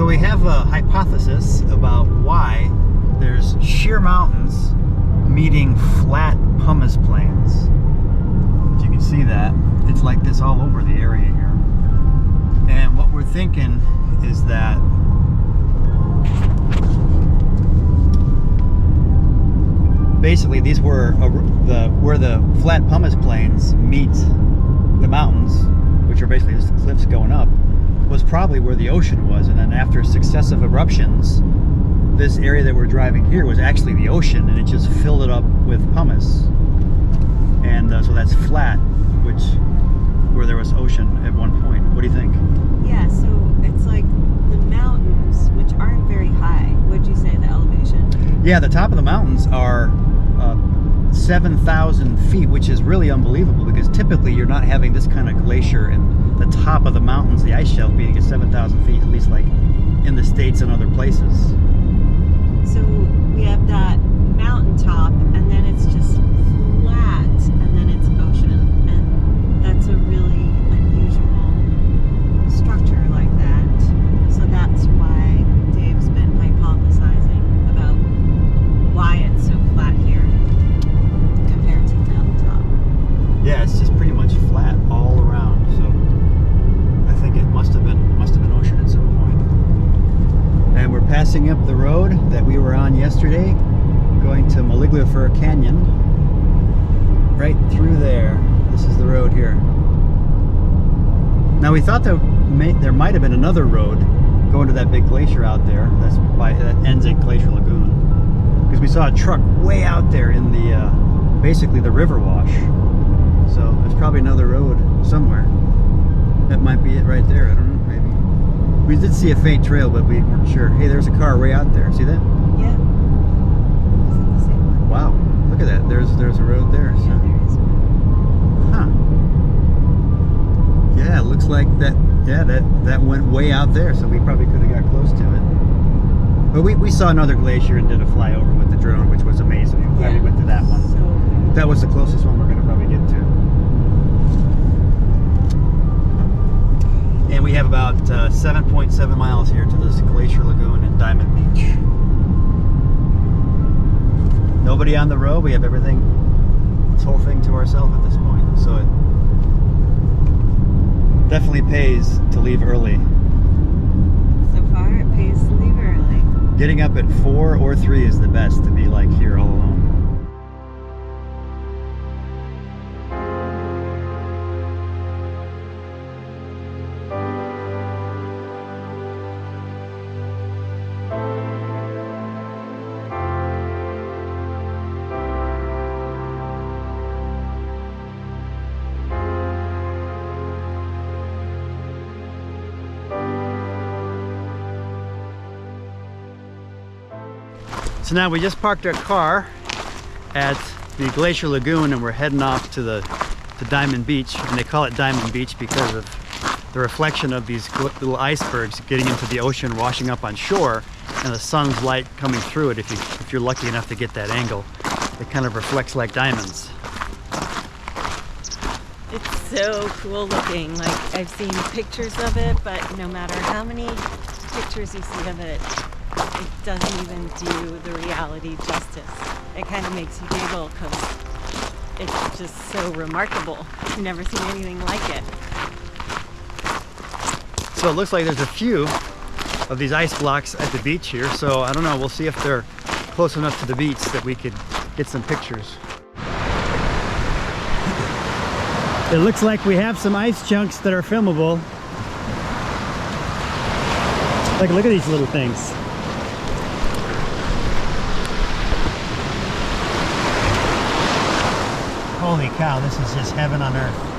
So we have a hypothesis about why there's sheer mountains meeting flat pumice plains. If you can see that, it's like this all over the area here. And what we're thinking is that basically these were where the flat pumice plains meet the mountains, which are basically just the cliffs going up, was probably where the ocean was. And then after successive eruptions, this area that we're driving here was actually the ocean, and it just filled it up with pumice. And so that's flat, where there was ocean at one point. What do you think? Yeah, so it's like the mountains, which aren't very high. Would you say the elevation? Yeah, the top of the mountains are 7,000 feet, which is really unbelievable because typically you're not having this kind of glacier in the top of the mountains, the ice shelf being at 7,000 feet, at least like in the States and other places. So we have that mountaintop, and then it's just flat, and then it's ocean, and that's a really unusual structure like that. So that's why Dave's been hypothesizing about why it's so flat here compared to the mountaintop. Yeah, it's just pretty much flat all around. So I think it must have been ocean at some point. And we're passing up the road that we were on yesterday, going to Glacier Canyon. Right through there. This is the road here. Now we thought that there might have been another road going to that big glacier out there. That ends at Glacier Lagoon, because we saw a truck way out there in the basically the river wash. So there's probably another road somewhere. That might be it right there. I don't know. Maybe we did see a faint trail, but we weren't sure. Hey, there's a car way out there. See that? Yeah. Is it the same one? Wow. Look at that. There's a road there. So. Yeah, there is one. Huh. Yeah, it looks like that. Yeah, that went way out there, so we probably could have got close to it. But we saw another glacier and did a flyover with the drone, which was amazing. I'm glad we went to that one. So That was the closest one we're going to probably get to. And we have about 7.7 miles here to this Glacier Lagoon and Diamond Beach. Nobody on the road. We have everything, this whole thing to ourselves at this point. So it definitely pays to leave early. so far it pays to leave early. Getting up at 4 or 3 is the best to be like here all alone. So now we just parked our car at the Glacier Lagoon, and we're heading off to Diamond Beach. And they call it Diamond Beach because of the reflection of these little icebergs getting into the ocean, washing up on shore, and the sun's light coming through it. If you're lucky enough to get that angle, it kind of reflects like diamonds. It's so cool looking. Like, I've seen pictures of it, but no matter how many pictures you see of it, it doesn't even do the reality justice. It kind of makes you giggle because it's just so remarkable. I've never seen anything like it. So it looks like there's a few of these ice blocks at the beach here. So I don't know, we'll see if they're close enough to the beach that we could get some pictures. It looks like we have some ice chunks that are filmable. Like, look at these little things. Holy cow, this is just heaven on earth.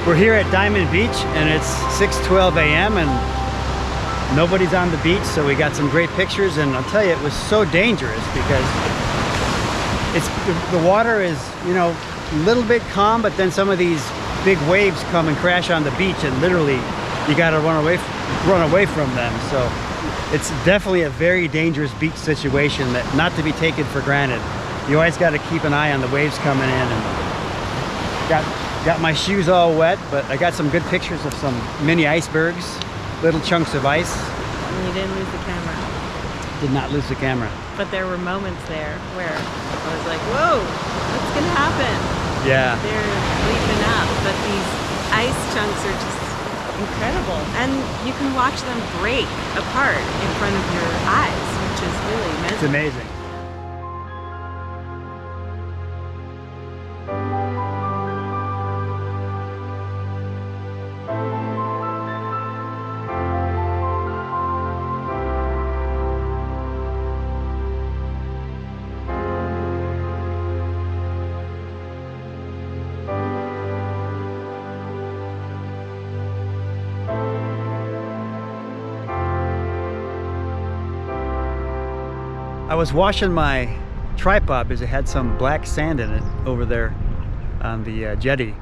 We're here at Diamond Beach and it's 6:12 a.m. and nobody's on the beach, so we got some great pictures. And I'll tell you, it was so dangerous because the water is, you know, a little bit calm, but then some of these big waves come and crash on the beach, and literally you got to run away from them. So it's definitely a very dangerous beach situation that not to be taken for granted. You always got to keep an eye on the waves coming in. And got my shoes all wet, but I got some good pictures of some mini icebergs, little chunks of ice. And you didn't lose the camera. Did not lose the camera. But there were moments there where I was like, whoa, what's gonna happen? Yeah. They're leaping up, but these ice chunks are just incredible. And you can watch them break apart in front of your eyes, which is really amazing. It's amazing. I was washing my tripod because it had some black sand in it over there on the jetty,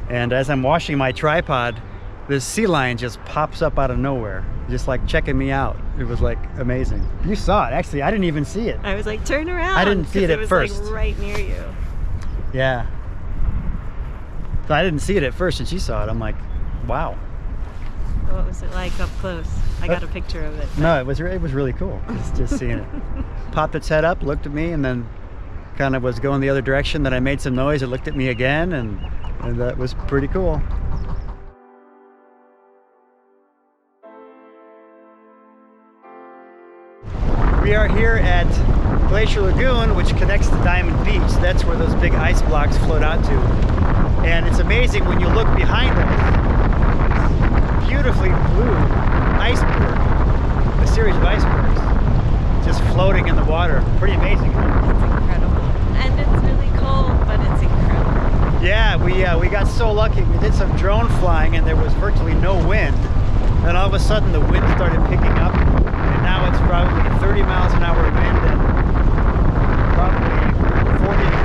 and as I'm washing my tripod, this sea lion just pops up out of nowhere, just like checking me out. It was like amazing. You saw it. Actually, I didn't even see it. I was like, turn around. I didn't see it at first. It was like right near you. Yeah. So I didn't see it at first, and she saw it. I'm like, wow. What was it like up close? I got a picture of it. No, it was really cool. Just seeing it. Popped its head up, looked at me, and then kind of was going the other direction. Then I made some noise. It looked at me again, and that was pretty cool. We are here at Glacier Lagoon, which connects to Diamond Beach. That's where those big ice blocks float out to. And it's amazing when you look behind us. Beautifully blue iceberg, a series of icebergs just floating in the water. Pretty amazing. It's incredible. And it's really cold, but it's incredible. Yeah, we got so lucky. We did some drone flying and there was virtually no wind. Then all of a sudden the wind started picking up, and now it's probably 30 miles an hour wind and probably 40 degrees.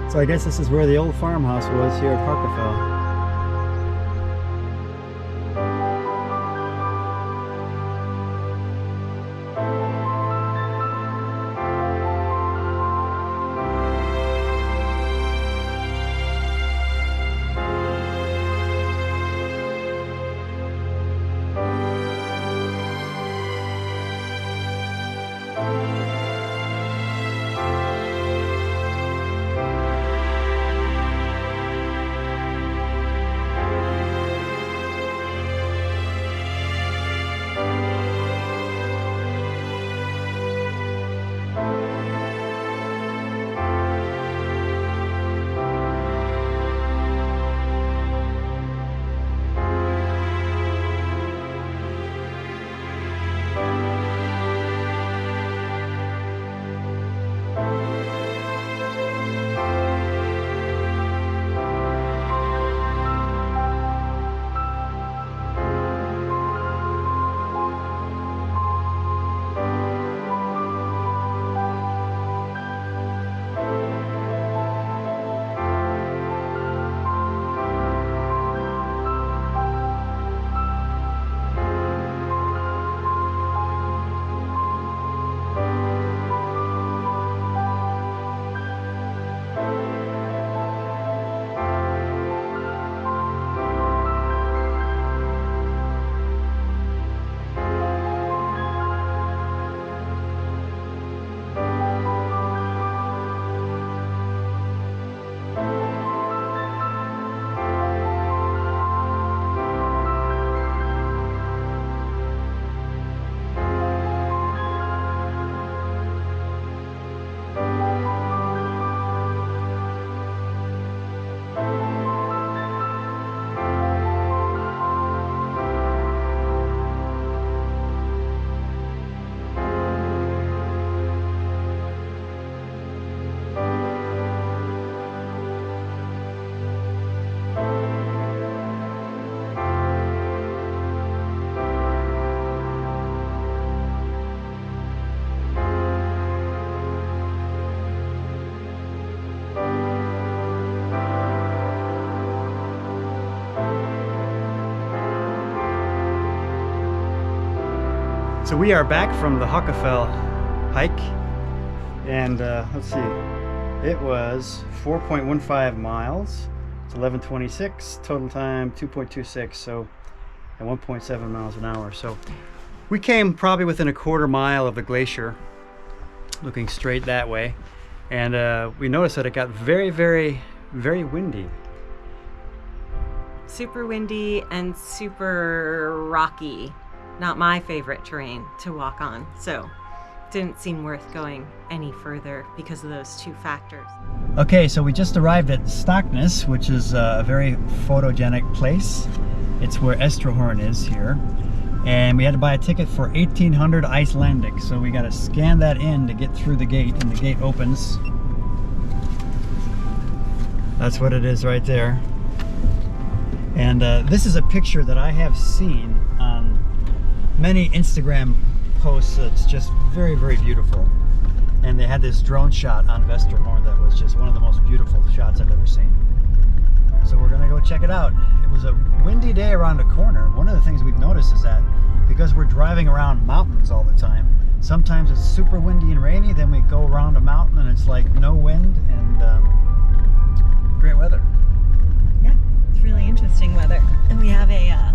So I guess this is where the old farmhouse was here at Haukafell. So we are back from the Haukafell hike, and let's see, it was 4.15 miles. It's 11:26, total time 2.26, so at 1.7 miles an hour. So we came probably within a quarter mile of the glacier, looking straight that way, and we noticed that it got very, very, very windy. Super windy and super rocky. Not my favorite terrain to walk on, so didn't seem worth going any further because of those two factors. Okay, so we just arrived at Stokksnes, which is a very photogenic place. It's where Vestrahorn is here. And we had to buy a ticket for 1800 Icelandic, so we got to scan that in to get through the gate, and the gate opens. That's what it is right there. And this is a picture that I have seen on many Instagram posts. It's just very, very beautiful. And they had this drone shot on Vestrahorn that was just one of the most beautiful shots I've ever seen. So we're gonna go check it out. It was a windy day around the corner. One of the things we've noticed is that because we're driving around mountains all the time, sometimes it's super windy and rainy, then we go around a mountain and it's like no wind and great weather. Yeah, it's really interesting weather. And we have a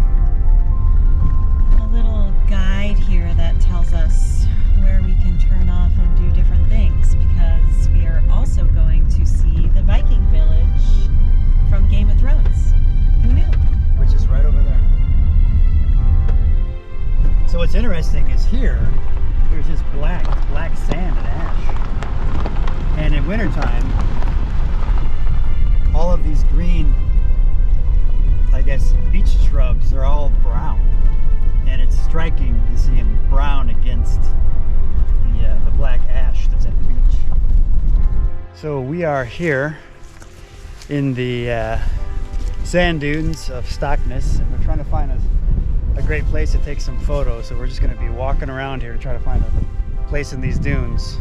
little guide here that tells us where we can turn off and do different things, because we are also going to see the Viking village from Game of Thrones. Who knew? Which is right over there. So what's interesting is here, there's just black sand and ash. And in wintertime, all of these green, I guess, beach shrubs, they're all brown. And it's striking to see them brown against the black ash that's at the beach. So we are here in the sand dunes of Stokksnes, and we're trying to find a great place to take some photos. So we're just going to be walking around here to try to find a place in these dunes.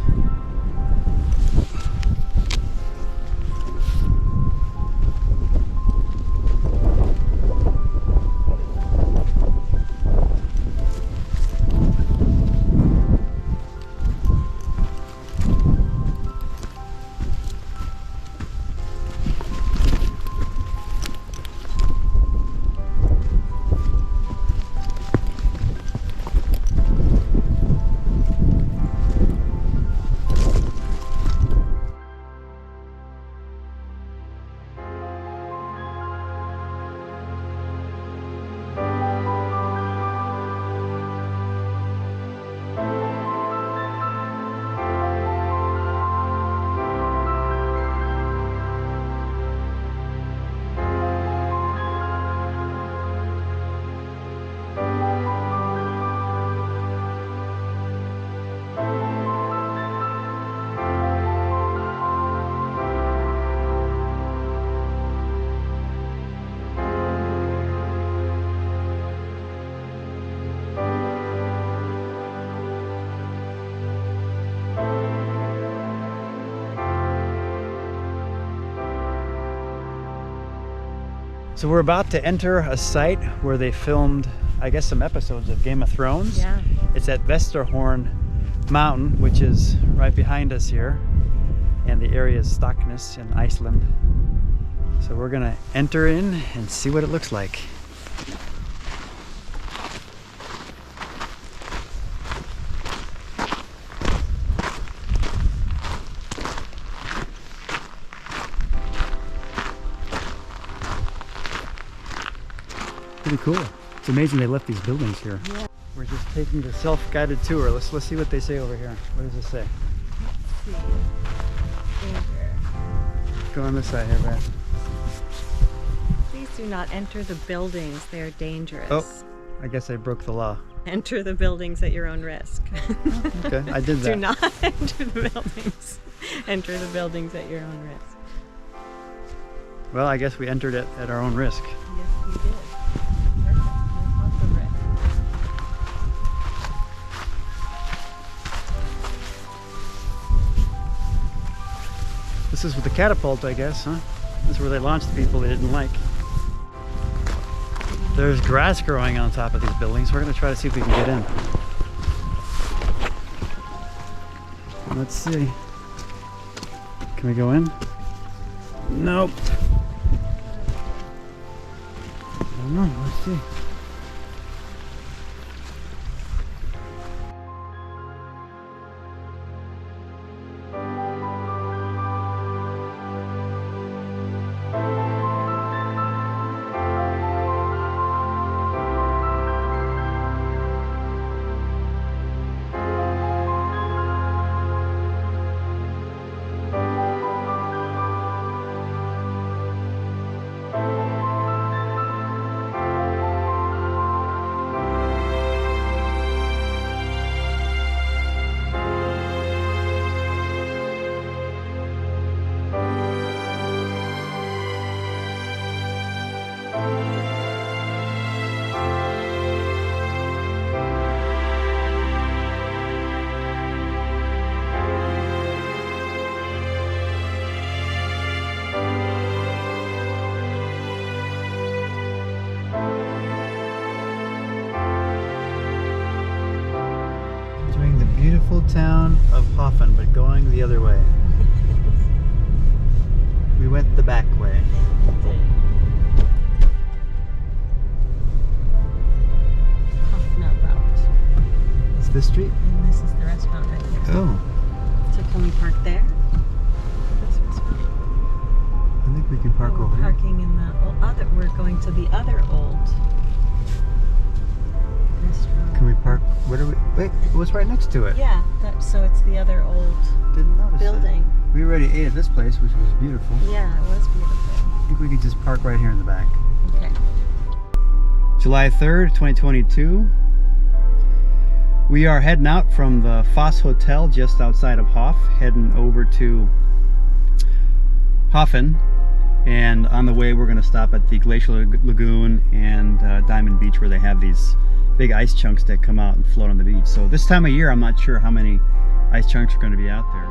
So we're about to enter a site where they filmed, I guess, some episodes of Game of Thrones. Yeah. It's at Vestrahorn Mountain, which is right behind us here. And the area is Stokksnes in Iceland. So we're gonna enter in and see what it looks like. Pretty cool. It's amazing they left these buildings here. Yeah. We're just taking the self-guided tour. Let's see what they say over here. What does it say? Let's see. Danger. Go on this side here, Brad. Please do not enter the buildings. They are dangerous. Oh, I guess I broke the law. Enter the buildings at your own risk. Okay, I did that. Do not enter the buildings. Enter the buildings at your own risk. Well, I guess we entered it at our own risk. Yes, you did. Perfect. There's lots of risk. This is with the catapult, I guess, huh? This is where they launched the people they didn't like. There's grass growing on top of these buildings. We're going to try to see if we can get in. Let's see. Can we go in? Nope. I don't know. Let's see. Beautiful town of Hofn, but going the other way. We went the back way. Hofn route. It's this street? And this is the restaurant right here. Oh. So can we park there? This restaurant. I think we can park over here. Parking in the other. We're going to the other old restaurant. Can we park? Where do we? Wait, what's right next to it? Yeah. So it's the other old Didn't notice building. It. We already ate at this place, which was beautiful. Yeah, it was beautiful. I think we could just park right here in the back. Okay. July 3rd, 2022. We are heading out from the Foss Hotel just outside of Hof, heading over to Hofn. And on the way, we're going to stop at the Glacier Lagoon and Diamond Beach, where they have these big ice chunks that come out and float on the beach. So this time of year, I'm not sure how many ice chunks are going to be out there.